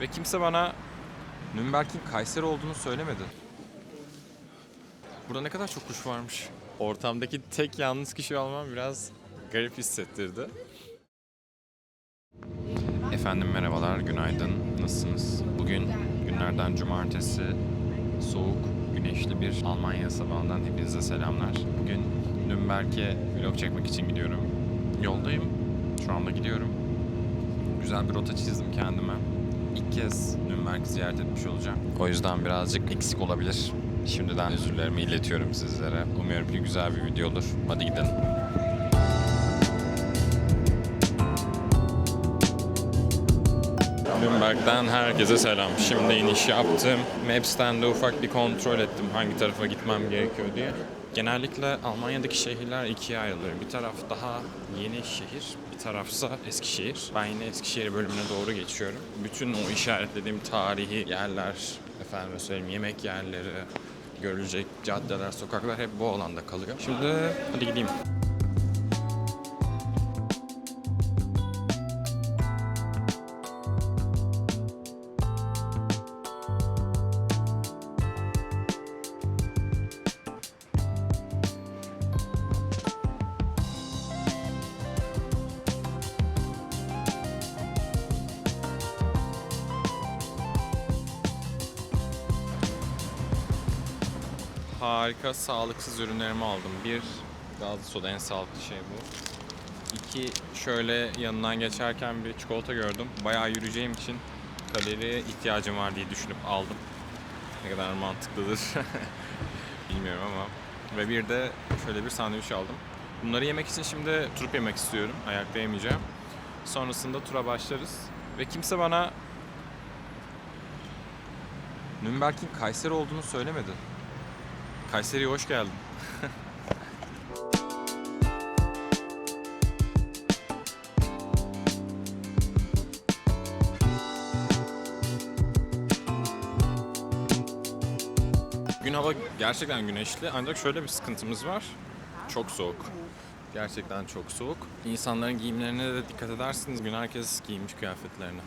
Ve kimse bana Nürnberg'in Kayseri olduğunu söylemedi. Burada ne kadar çok kuş varmış. Ortamdaki tek yalnız kişi olmam biraz garip hissettirdi. Efendim merhabalar, günaydın. Nasılsınız? Bugün günlerden cumartesi, soğuk, güneşli bir Almanya sabahından hepinize selamlar. Bugün Nürnberg'e vlog çekmek için gidiyorum. Yoldayım. Şu anda gidiyorum. Güzel bir rota çizdim kendime. İlk kez Nürnberg'i ziyaret etmiş olacağım. O yüzden birazcık eksik olabilir. Şimdiden özürlerimi iletiyorum sizlere. Umuyorum ki güzel bir video olur. Hadi gidelim. Nürnberg'den herkese selam. Şimdi iniş yaptım. Maps'ten de ufak bir kontrol ettim hangi tarafa gitmem gerekiyor diye. Genellikle Almanya'daki şehirler ikiye ayrılıyor. Bir taraf daha yeni şehir, bir tarafsa Eskişehir. Ben yine Eskişehir bölümüne doğru geçiyorum. Bütün o işaretlediğim tarihi yerler, efendim söyleyeyim yemek yerleri, görülecek caddeler, sokaklar hep bu alanda kalıyor. Şimdi hadi gideyim. Harika sağlıksız ürünlerimi aldım. Bir, gazlı soda en sağlıklı şey bu. İki, şöyle yanından geçerken bir çikolata gördüm. Bayağı yürüyeceğim için kaloriye ihtiyacım var diye düşünüp aldım. Ne kadar mantıklıdır bilmiyorum ama. Ve bir de şöyle bir sandviç aldım. Bunları yemek için şimdi turup yemek istiyorum. Ayakta yemeyeceğim. Sonrasında tura başlarız. Ve kimse bana Nürnberg'in Kayseri olduğunu söylemedi. Kayseri'ye hoş geldin. Gün hava gerçekten güneşli ancak şöyle bir sıkıntımız var. Çok soğuk. Gerçekten çok soğuk. İnsanların giyimlerine de dikkat edersiniz. Gün herkes giymiş kıyafetlerini.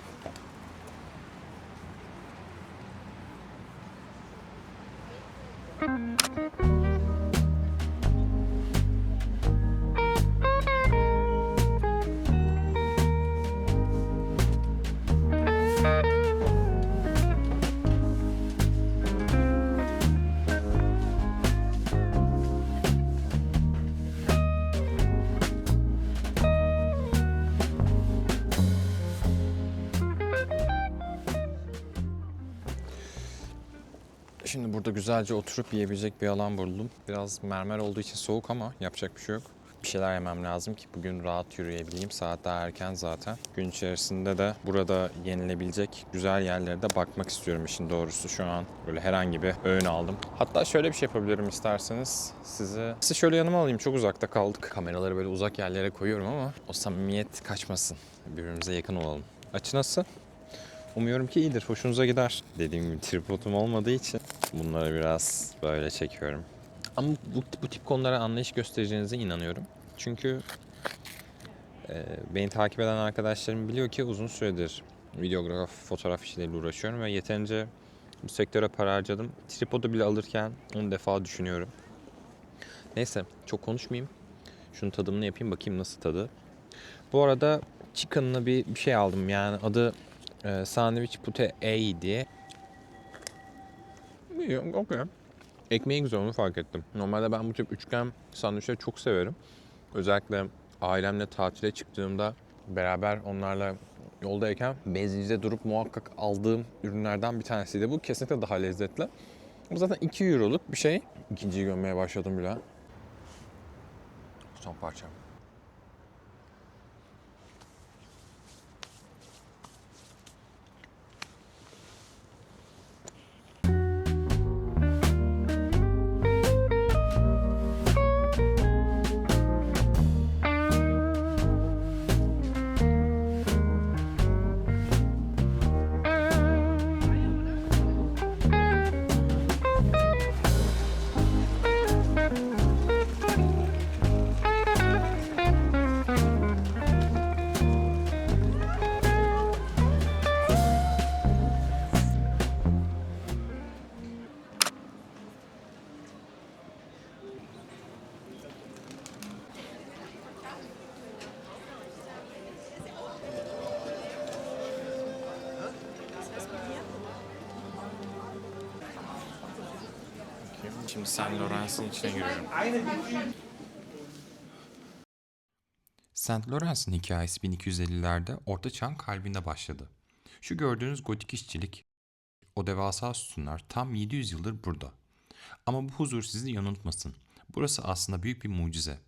Şimdi burada güzelce oturup yiyebilecek bir alan buldum. Biraz mermer olduğu için soğuk ama yapacak bir şey yok. Bir şeyler yemem lazım ki bugün rahat yürüyebileyim. Saat daha erken zaten. Gün içerisinde de burada yenilebilecek güzel yerlere de bakmak istiyorum işin doğrusu. Şu an böyle herhangi bir öğün aldım. Hatta şöyle bir şey yapabilirim isterseniz. Sizi şöyle yanıma alayım. Çok uzakta kaldık. Kameraları böyle uzak yerlere koyuyorum ama o samimiyet kaçmasın. Birbirimize yakın olalım. Açı nasıl? Umuyorum ki iyidir, hoşunuza gider. Dediğim gibi tripodum olmadığı için bunları biraz böyle çekiyorum. Ama bu tip konulara anlayış göstereceğinize inanıyorum. Çünkü beni takip eden arkadaşlarım biliyor ki uzun süredir videograf, fotoğraf işleriyle uğraşıyorum ve yeterince bu sektöre para harcadım. Tripodu bile alırken 10 defa düşünüyorum. Neyse, çok konuşmayayım. Şunun tadımını yapayım, bakayım nasıl tadı. Bu arada chicken'lı bir şey aldım, yani adı sandviç pute A diye. Okay. Ekmeği güzel, onu fark ettim. Normalde ben bu tip üçgen sandviçleri çok severim. Özellikle ailemle tatile çıktığımda beraber onlarla yoldayken benzincide durup muhakkak aldığım ürünlerden bir tanesiydi. Bu kesinlikle daha lezzetli. Bu zaten 2 euroluk bir şey. İkinciyi gömmeye başladım bile. Son parça. Şimdi Saint Lawrence'ın içine giriyorum. Saint Lawrence'ın hikayesi 1250'lerde Orta Çağ'ın kalbinde başladı. Şu gördüğünüz gotik işçilik, o devasa sütunlar tam 700 yıldır burada. Ama bu huzur sizi yanıltmasın. Burası aslında büyük bir mucize.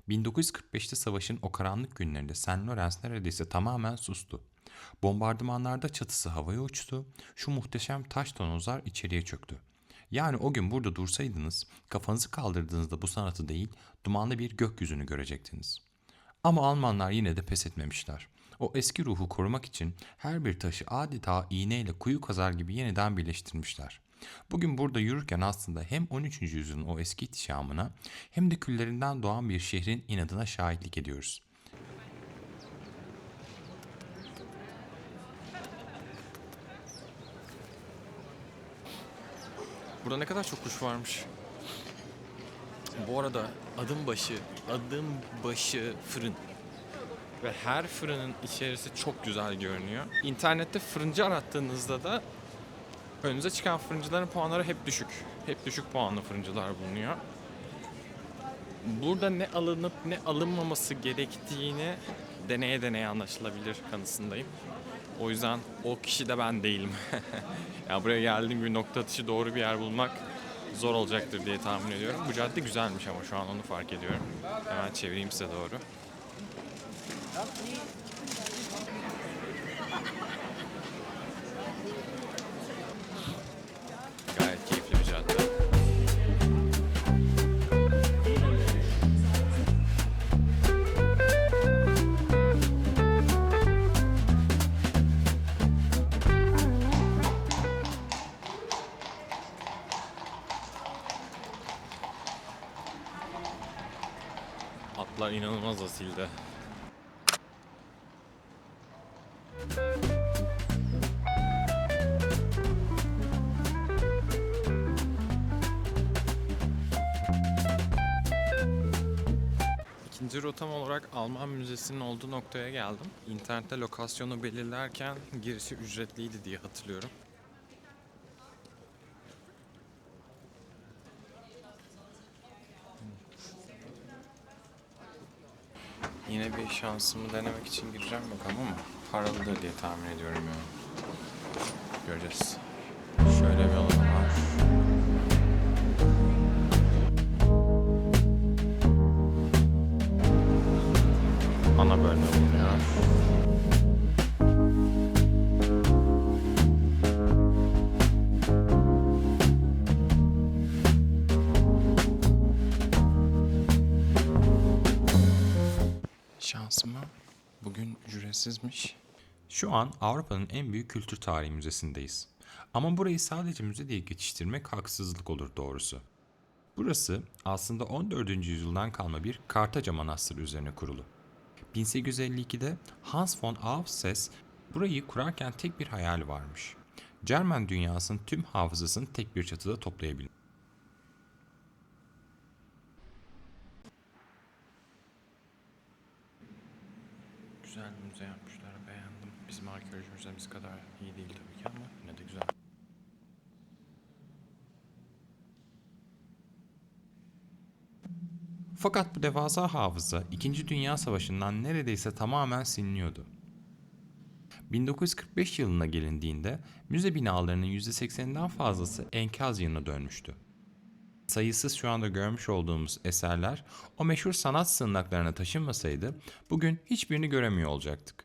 1945'te savaşın o karanlık günlerinde Saint Lawrence neredeyse tamamen sustu. Bombardımanlarda çatısı havaya uçtu, şu muhteşem taş tonozlar içeriye çöktü. Yani o gün burada dursaydınız, kafanızı kaldırdığınızda bu sanatı değil, dumanlı bir gökyüzünü görecektiniz. Ama Almanlar yine de pes etmemişler. O eski ruhu korumak için her bir taşı adeta iğneyle kuyu kazar gibi yeniden birleştirmişler. Bugün burada yürürken aslında hem 13. yüzyılın o eski ihtişamına hem de küllerinden doğan bir şehrin inadına şahitlik ediyoruz. Burada ne kadar çok kuş varmış. Bu arada adım başı fırın. Ve her fırının içerisi çok güzel görünüyor. İnternette fırıncı arattığınızda da önünüze çıkan fırıncıların puanları hep düşük. Hep düşük puanlı fırıncılar bulunuyor. Burada ne alınıp ne alınmaması gerektiğini deneye deneye anlaşılabilir kanısındayım. O yüzden o kişi de ben değilim. Ya buraya geldiğim bir nokta atışı doğru bir yer bulmak zor olacaktır diye tahmin ediyorum. Bu cadde güzelmiş ama şu an onu fark ediyorum. Hemen çevireyim size doğru. Gayet keyifli bir cadde. Atlar inanılmaz asildi. İkinci rotam olarak Alman Müzesi'nin olduğu noktaya geldim. İnternette lokasyonu belirlerken girişi ücretliydi diye hatırlıyorum. Yine bir şansımı denemek için gireceğim bakalım ama paralıdır diye tahmin ediyorum yani. Göreceğiz. Şöyle bir alan var. Ana bölme bulunuyor. Şansıma bugün ücretsizmiş. Şu an Avrupa'nın en büyük kültür tarihi müzesindeyiz. Ama burayı sadece müze diye geçiştirmek haksızlık olur doğrusu. Burası aslında 14. yüzyıldan kalma bir Kartaca Manastırı üzerine kurulu. 1852'de Hans von Aufses burayı kurarken tek bir hayali varmış. Cermen dünyasının tüm hafızasını tek bir çatıda toplayabilmek. Güzel bir müze yapmışlar, beğendim. Bizim arkeoloji müzemiz kadar iyi değil tabii ki ama yine de güzel. Fakat bu devasa hafıza 2. Dünya Savaşı'ndan neredeyse tamamen siliniyordu. 1945 yılına gelindiğinde müze binalarının %80'inden fazlası enkaz yığınına dönmüştü. Sayısız şu anda görmüş olduğumuz eserler o meşhur sanat sığınaklarına taşınmasaydı bugün hiçbirini göremiyor olacaktık.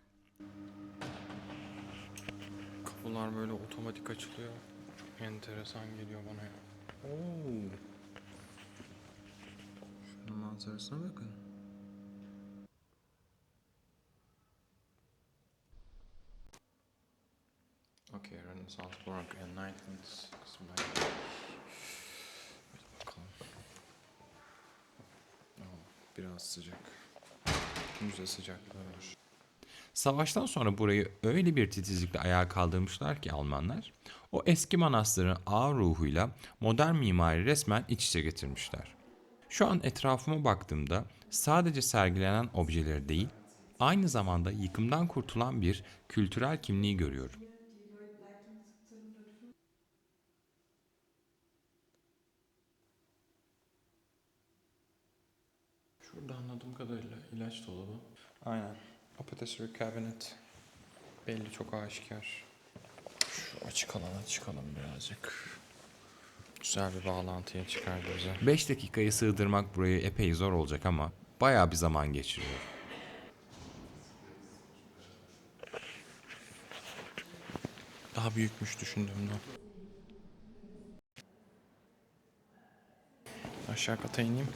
Kapılar böyle otomatik açılıyor. Çok enteresan geliyor bana ya. Oo. Şunun manzarasına bakın. Okay, Renaissance Baroque Enlightenment kısmına bakalım. Biraz sıcak. Müze sıcaklığı var. Savaştan sonra burayı öyle bir titizlikle ayağa kaldırmışlar ki Almanlar, o eski manastırın ağır ruhuyla modern mimari resmen iç içe getirmişler. Şu an etrafıma baktığımda sadece sergilenen objeleri değil, aynı zamanda yıkımdan kurtulan bir kültürel kimliği görüyorum. Burada anladığım kadarıyla ilaç dolabı. Aynen. Apothecary cabinet. Belli, çok aşikar. Şu açık alana çıkalım birazcık. Güzel bir bağlantıya çıkardı bize. 5 dakikayı sığdırmak burayı epey zor olacak ama bayağı bir zaman geçiriyor. Daha büyükmüş düşündüğümden. Aşağı kata ineyim.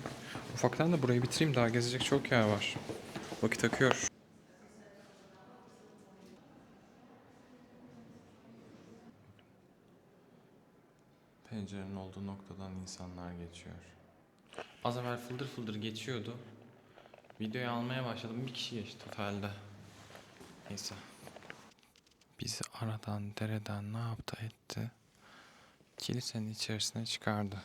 Ufaktan da burayı bitireyim. Daha gezecek çok yer var. Vakit akıyor. Pencerenin olduğu noktadan insanlar geçiyor. Az evvel fıldır fıldır geçiyordu. Videoyu almaya başladım. Bir kişi geçti totalde. Neyse. Bizi aradan, dereden ne yaptı etti? Kilisenin içerisine çıkardı.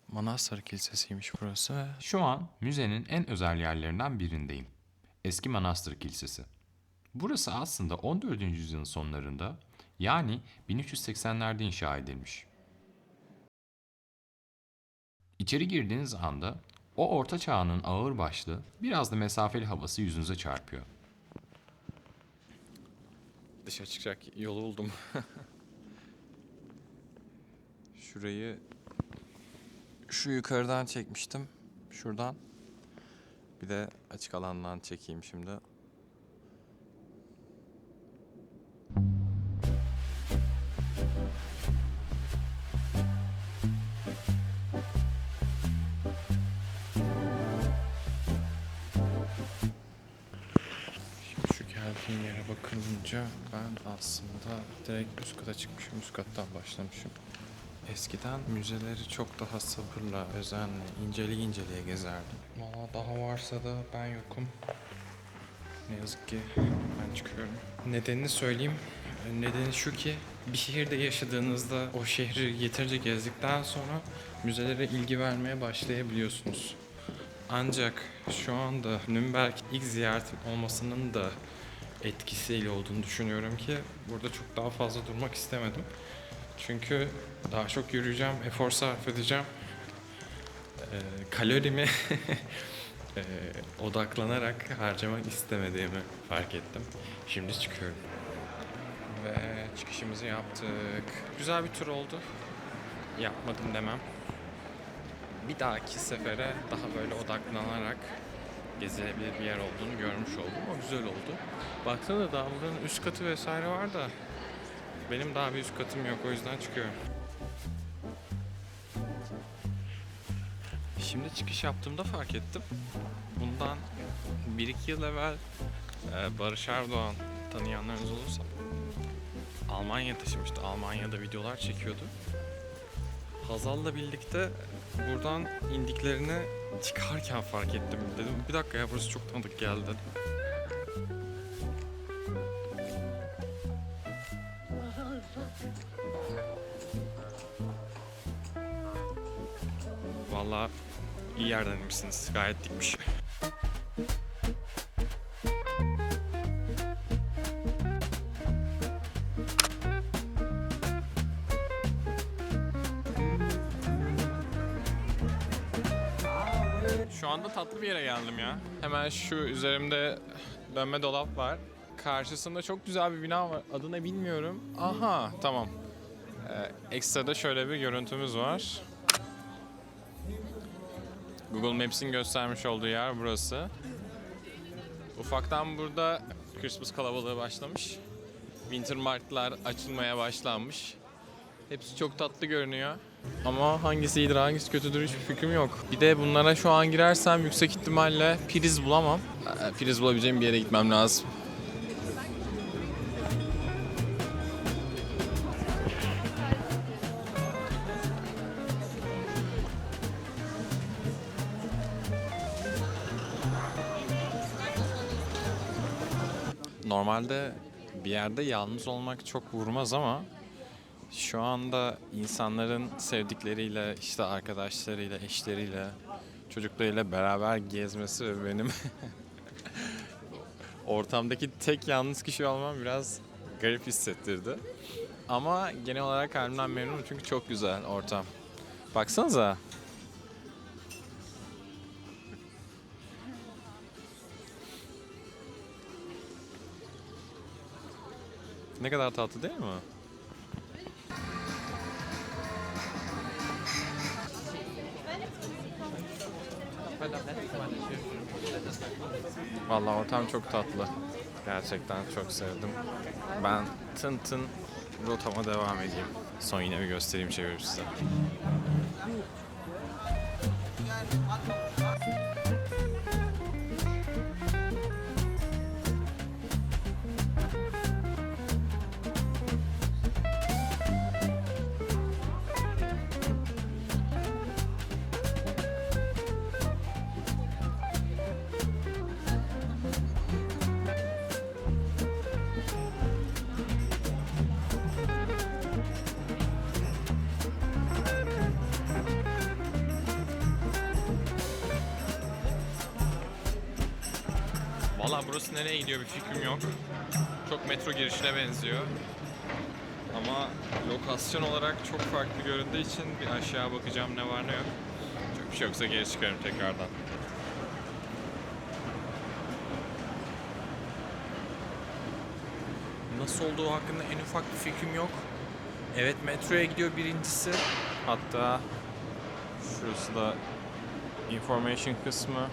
Manastır Kilisesi'ymiş burası. Şu an müzenin en özel yerlerinden birindeyim. Eski Manastır Kilisesi. Burası aslında 14. yüzyılın sonlarında, yani 1380'lerde inşa edilmiş. İçeri girdiğiniz anda o orta çağının ağırbaşlı, biraz da mesafeli havası yüzünüze çarpıyor. Dışarı çıkacak yolu buldum. Şurayı şu yukarıdan çekmiştim. Şuradan. Bir de açık alandan çekeyim şimdi. Şimdi şu geldiğim yere bakınca ben aslında direkt üst kata çıkmışım. Üst kattan başlamışım. Eskiden müzeleri çok daha sabırla, özenle, inceleye gezerdim. Valla daha varsa da ben yokum. Ne yazık ki ben çıkıyorum. Nedenini söyleyeyim. Nedeni şu ki bir şehirde yaşadığınızda o şehri yeterince gezdikten sonra müzelere ilgi vermeye başlayabiliyorsunuz. Ancak şu anda Nürnberg ilk ziyaretim olmasının da etkisiyle olduğunu düşünüyorum ki burada çok daha fazla durmak istemedim. Çünkü daha çok yürüyeceğim, efor sarf edeceğim. Kalorimi odaklanarak harcamak istemediğimi fark ettim. Şimdi çıkıyorum. Ve çıkışımızı yaptık. Güzel bir tur oldu. Yapmadım demem. Bir dahaki sefere daha böyle odaklanarak gezilebilir bir yer olduğunu görmüş oldum. O güzel oldu. Baksana daha buranın üst katı vesaire var da benim daha bir üst katım yok, o yüzden çıkıyorum. Şimdi çıkış yaptığımda fark ettim. Bundan 1-2 yıl evvel Barış Erdoğan, tanıyanlarınız olursa, Almanya'ya taşımıştı. Almanya'da videolar çekiyordu. Hazal'la birlikte buradan indiklerini çıkarken fark ettim. Dedim bir dakika ya, burası çok tanıdık geldi dedim. Vallahi iyi yerden inmişsiniz. Gayet dikmiş. Şu anda tatlı bir yere geldim ya. Hemen şu üzerimde dönme dolap var. Karşısında çok güzel bir bina var. Adını bilmiyorum. Aha, tamam. Ekstrada şöyle bir görüntümüz var. Google Maps'in göstermiş olduğu yer burası. Ufaktan burada Christmas kalabalığı başlamış. Winter marketlar açılmaya başlanmış. Hepsi çok tatlı görünüyor. Ama hangisi iyidir hangisi kötüdür hiçbir fikrim yok. Bir de bunlara şu an girersem yüksek ihtimalle priz bulamam. Priz bulabileceğim bir yere gitmem lazım. Normalde bir yerde yalnız olmak çok vurmaz ama şu anda insanların sevdikleriyle, işte arkadaşlarıyla, eşleriyle, çocuklarıyla beraber gezmesi ve benim ortamdaki tek yalnız kişi olmam biraz garip hissettirdi. Ama genel olarak halimden memnunum çünkü çok güzel ortam. Baksanıza. Ne kadar tatlı değil mi? Vallahi ortam çok tatlı. Gerçekten çok sevdim. Ben tın tın rotama devam edeyim. Son yine bir göstereyim çevirip size. Valla burası nereye gidiyor bir fikrim yok. Çok metro girişine benziyor. Ama lokasyon olarak çok farklı göründüğü için bir aşağı bakacağım ne var ne yok. Çok bir şey yoksa geri çıkarım tekrardan. Nasıl olduğu hakkında en ufak bir fikrim yok. Evet metroya gidiyor birincisi. Hatta şurası da information kısmı.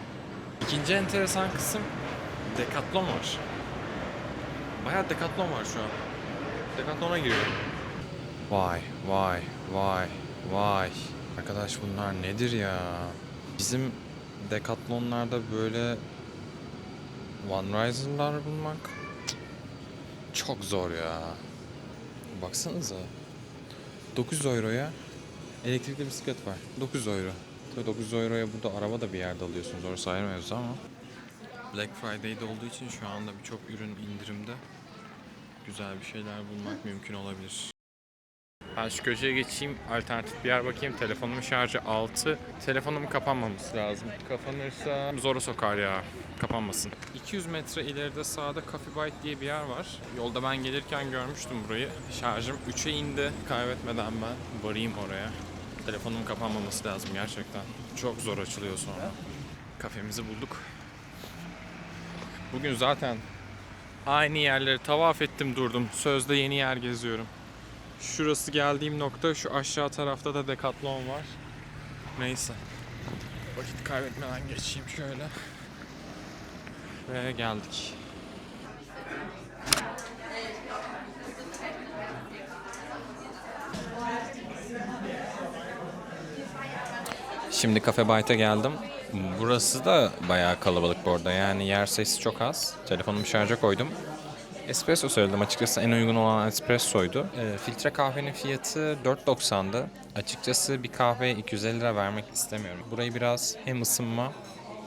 İkinci enteresan kısım Decathlon var. Bayağı Decathlon var şu an. Decathlon'a giriyorum. Vay vay vay vay. Arkadaş bunlar nedir ya? Bizim Decathlon'larda böyle One Riser'lar bulmak çok zor ya. Baksanıza. 900 euroya elektrikli bisiklet var. 900 euro. Tabii 900 euroya burada araba da bir yerde alıyorsunuz. Orası sayılmıyoruz ama. Black Friday'de olduğu için şu anda birçok ürün indirimde. Güzel bir şeyler bulmak mümkün olabilir. Ben şu köşeye geçeyim, alternatif bir yer bakayım. Telefonumun şarjı 6. Telefonum kapanmaması lazım. Kapanırsa zora sokar ya. Kapanmasın. 200 metre ileride sağda Coffee Bite diye bir yer var. Yolda ben gelirken görmüştüm burayı. Şarjım 3'e indi. Kaybetmeden ben varayım oraya. Telefonum kapanmaması lazım gerçekten. Çok zor açılıyor sonra. Kafemizi bulduk. Bugün zaten aynı yerleri tavaf ettim durdum. Sözde yeni yer geziyorum. Şurası geldiğim nokta, şu aşağı tarafta da Decathlon var. Neyse. Vakit kaybetmeden geçeyim şöyle. Ve geldik. Şimdi Cafe Byte'a geldim. Burası da bayağı kalabalık bu arada. Yani yer sayısı çok az. Telefonumu şarja koydum. Espresso söyledim. Açıkçası en uygun olan espressoydu. Filtre kahvenin fiyatı 4.90'dı. Açıkçası bir kahveye 250 lira vermek istemiyorum. Burayı biraz hem ısınma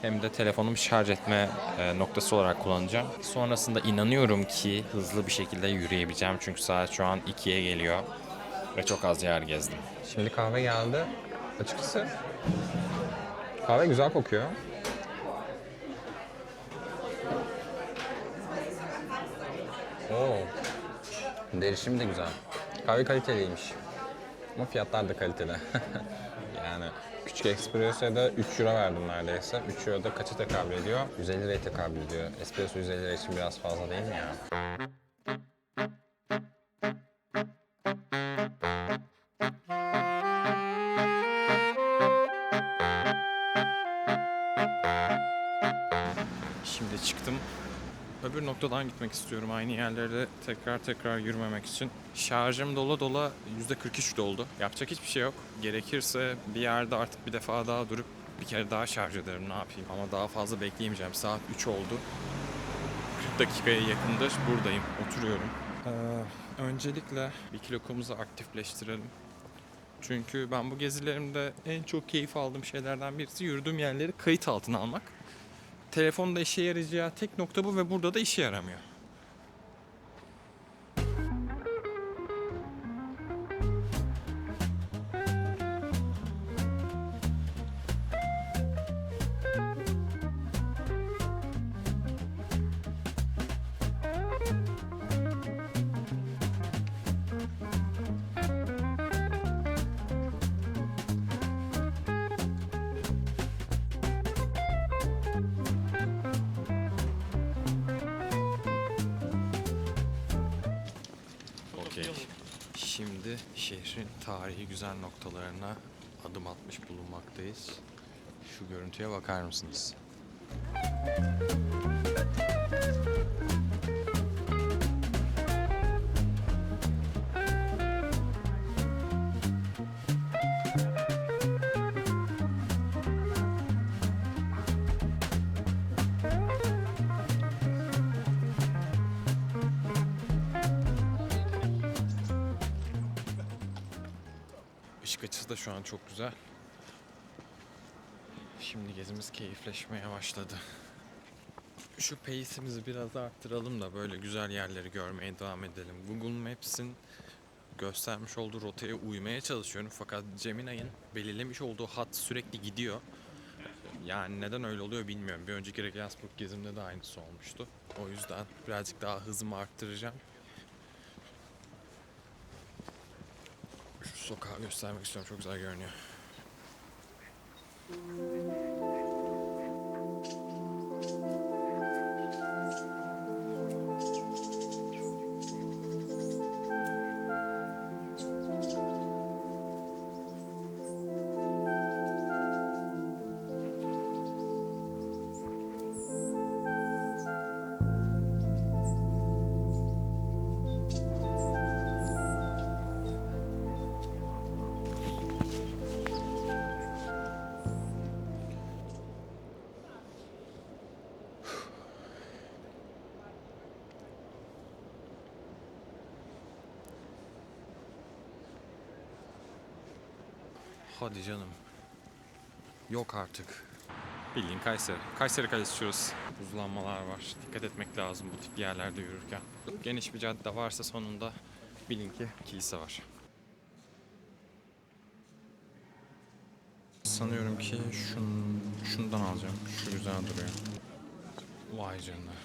hem de telefonumu şarj etme noktası olarak kullanacağım. Sonrasında inanıyorum ki hızlı bir şekilde yürüyebileceğim. Çünkü saat şu an 2'ye geliyor ve çok az yer gezdim. Şimdi kahve geldi. Açıkçası kahve güzel kokuyor. Oo. Derişim de güzel. Kahve kaliteliymiş. Ama fiyatlar da kaliteli. Yani küçük espressoya da 3 euro verdim neredeyse. 3 euro da kaça tekabül ediyor? 150 liraya tekabül ediyor. Espresso 150 lira için biraz fazla değil mi ya? Şimdi çıktım. Öbür noktadan gitmek istiyorum. Aynı yerlerde tekrar yürümemek için. Şarjım dola %43 doldu. Yapacak hiçbir şey yok. Gerekirse bir yerde artık bir defa daha durup bir kere daha şarj ederim, ne yapayım. Ama daha fazla bekleyemeyeceğim. Saat 3 oldu. 40 dakikaya yakındır buradayım. Oturuyorum. Öncelikle bir kilokumuzu aktifleştirelim. Çünkü ben bu gezilerimde en çok keyif aldığım şeylerden birisi yürüdüğüm yerleri kayıt altına almak. Telefonda işe yarayacağı tek nokta bu ve burada da işe yaramıyor. Şimdi şehrin tarihi güzel noktalarına adım atmış bulunmaktayız. Şu görüntüye bakar mısınız? Işık açısı da şu an çok güzel. Şimdi gezimiz keyifleşmeye başladı. Şu pace'imizi biraz arttıralım da böyle güzel yerleri görmeye devam edelim. Google Maps'in göstermiş olduğu rotaya uymaya çalışıyorum. Fakat Gemini'nin belirlemiş olduğu hat sürekli gidiyor. Yani neden öyle oluyor bilmiyorum. Bir önceki Regensburg gezimde de aynısı olmuştu. O yüzden birazcık daha hızımı arttıracağım. Şu sokağı göstermek istiyorum. Çok güzel görünüyor. Hadi canım. Yok artık. Bildiğin Kayseri. Kayseri Kalesi şurası. Buzlanmalar var. Dikkat etmek lazım bu tip yerlerde yürürken. Geniş bir cadde varsa sonunda bilin ki kilise var. Sanıyorum ki şundan alacağım. Şu güzel duruyor. Vay canına.